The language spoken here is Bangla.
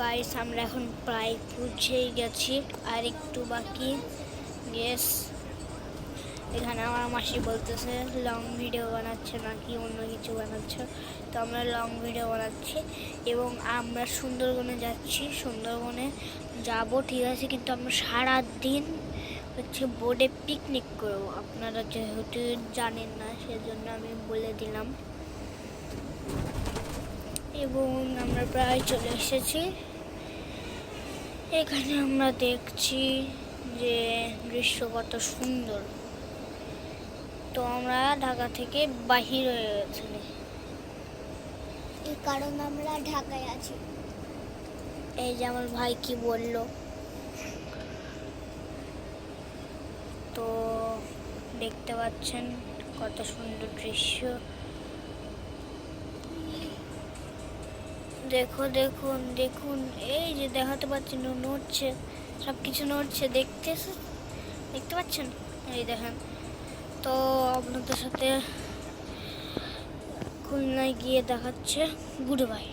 গাইস আমরা এখন প্রায় পৌঁছেই গেছি, আর একটু বাকি। গেস এখানে আমার মাসি বলতেছে লং ভিডিও বানাচ্ছে নাকি অন্য কিছু বানাচ্ছে, তো আমরা লং ভিডিও বানাচ্ছি এবং আমরা সুন্দরবনে যাচ্ছি। সুন্দরবনে যাব ঠিক আছে, কিন্তু আমরা সারা দিন হচ্ছে বোটে পিকনিক করবো। আপনারা যেহেতু জানেন না সেজন্য আমি বলে দিলাম। এবং আমরা প্রায় চলে এসেছি। এখানে আমরা দেখছি যে দৃশ্য কত সুন্দর। তো আমরা ঢাকা থেকে বাহির হয়ে গেছি, এই কারণ আমরা ঢাকায় আছি। এই যে আমার ভাই কি বলল। তো দেখতে পাচ্ছেন কত সুন্দর দৃশ্য। দেখুন দেখুন, এই যে দেখাতে পাচ্ছি নড়ছে, সব কিছু নড়ছে, দেখতে পাচ্ছেন? এই দেখেন। তো আপনাদের সাথে খুলনায় গিয়ে দেখাচ্ছে। Good bye.